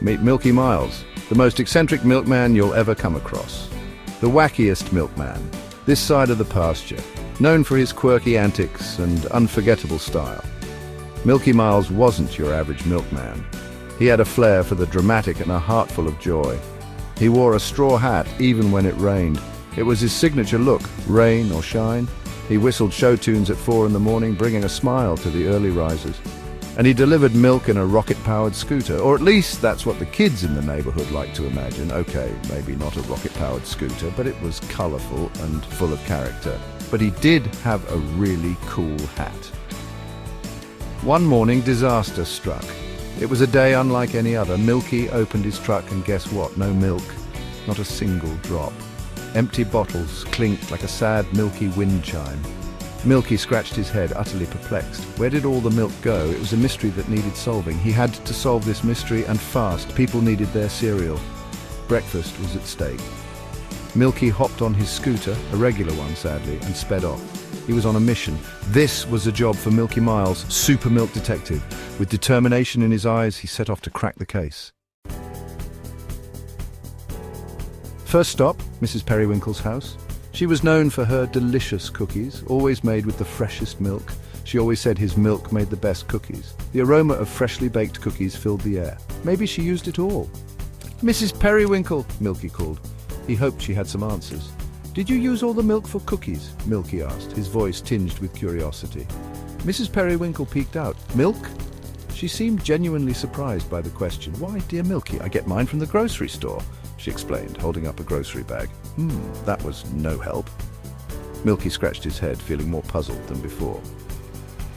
Meet Milky Miles, the most eccentric milkman you'll ever come across. The wackiest milkman, this side of the pasture, known for his quirky antics and unforgettable style. Milky Miles wasn't your average milkman. He had a flair for the dramatic and a heart full of joy. He wore a straw hat even when it rained. It was his signature look, rain or shine. He whistled show tunes at 4 in the morning, bringing a smile to the early risers. And he delivered milk in a rocket-powered scooter, or at least that's what the kids in the neighborhood like to imagine. Okay, maybe not a rocket-powered scooter, but it was colorful and full of character. But he did have a really cool hat. One morning, disaster struck. It was a day unlike any other. Milky opened his truck and guess what? No milk. Not a single drop. Empty bottles clinked like a sad Milky wind chime. Milky scratched his head, utterly perplexed. Where did all the milk go? It was a mystery that needed solving. He had to solve this mystery, and fast. People needed their cereal. Breakfast was at stake. Milky hopped on his scooter, a regular one sadly, and sped off. He was on a mission. This was a job for Milky Miles, super milk detective. With determination in his eyes, he set off to crack the case. First stop, Mrs. Periwinkle's house. She was known for her delicious cookies, always made with the freshest milk. She always said his milk made the best cookies. The aroma of freshly baked cookies filled the air. Maybe she used it all. "Mrs. Periwinkle," Milky called. He hoped she had some answers. "Did you use all the milk for cookies?" Milky asked, his voice tinged with curiosity. Mrs. Periwinkle peeked out. "Milk?" She seemed genuinely surprised by the question. "Why, dear Milky, I get mine from the grocery store," she explained, holding up a grocery bag. That was no help. Milky scratched his head, feeling more puzzled than before.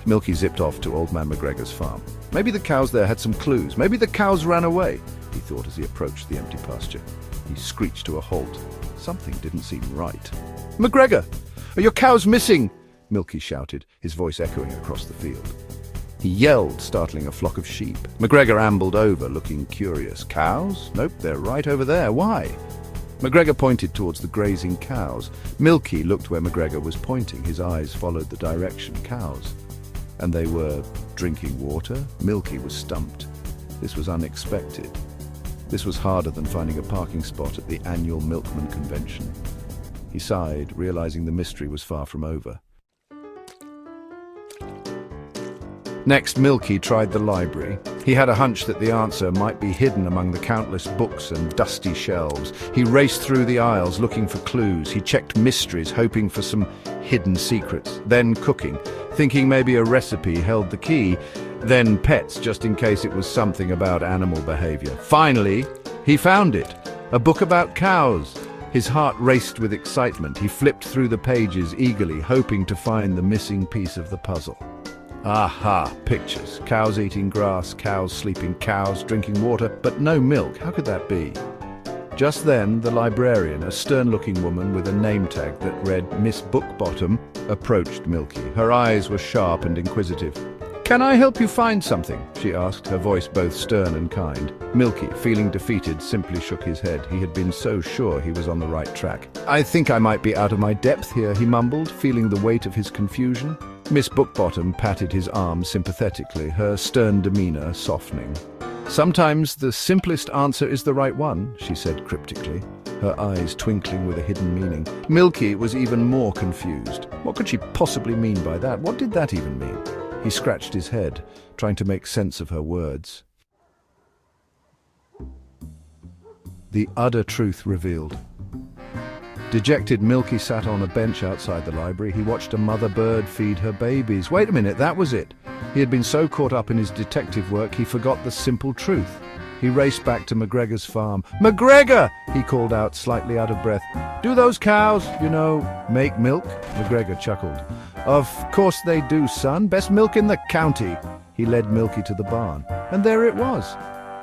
Milky zipped off to Old Man McGregor's farm. Maybe the cows there had some clues. Maybe the cows ran away, he thought as he approached the empty pasture. He screeched to a halt. Something didn't seem right. "McGregor! Are your cows missing?" Milky shouted, his voice echoing across the field. He yelled, startling a flock of sheep. McGregor ambled over, looking curious. "Cows? Nope, they're right over there. Why?" McGregor pointed towards the grazing cows. Milky looked where McGregor was pointing. His eyes followed the direction. Cows. And they were drinking water? Milky was stumped. This was unexpected. This was harder than finding a parking spot at the annual Milkman convention. He sighed, realizing the mystery was far from over. Next, Milky tried the library. He had a hunch that the answer might be hidden among the countless books and dusty shelves. He raced through the aisles looking for clues. He checked mysteries, hoping for some hidden secrets. Then cooking, thinking maybe a recipe held the key. Then pets, just in case it was something about animal behavior. Finally, he found it. A book about cows. His heart raced with excitement. He flipped through the pages eagerly, hoping to find the missing piece of the puzzle. Aha, pictures. Cows eating grass, cows sleeping, cows drinking water, but no milk. How could that be? Just then, the librarian, a stern-looking woman with a name tag that read Miss Bookbottom, approached Milky. Her eyes were sharp and inquisitive. "Can I help you find something?" she asked, her voice both stern and kind. Milky, feeling defeated, simply shook his head. He had been so sure he was on the right track. "I think I might be out of my depth here," he mumbled, feeling the weight of his confusion. Miss Bookbottom patted his arm sympathetically, her stern demeanor softening. "Sometimes the simplest answer is the right one," she said cryptically, her eyes twinkling with a hidden meaning. Milky was even more confused. What could she possibly mean by that? What did that even mean? He scratched his head, trying to make sense of her words. The utter truth revealed. Dejected, Milky sat on a bench outside the library. He watched a mother bird feed her babies. Wait a minute, that was it. He had been so caught up in his detective work, he forgot the simple truth. He raced back to McGregor's farm. "McGregor!" he called out, slightly out of breath. "Do those cows, make milk?" McGregor chuckled. "Of course they do, son. Best milk in the county." He led Milky to the barn. And there it was.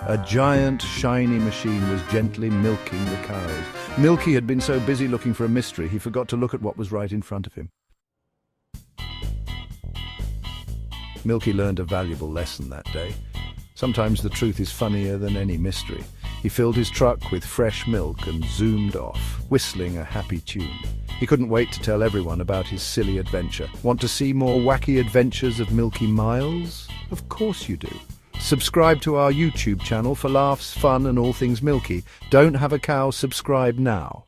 A giant, shiny machine was gently milking the cows. Milky had been so busy looking for a mystery, he forgot to look at what was right in front of him. Milky learned a valuable lesson that day. Sometimes the truth is funnier than any mystery. He filled his truck with fresh milk and zoomed off, whistling a happy tune. He couldn't wait to tell everyone about his silly adventure. Want to see more wacky adventures of Milky Miles? Of course you do. Subscribe to our YouTube channel for laughs, fun and all things Milky. Don't have a cow, subscribe now.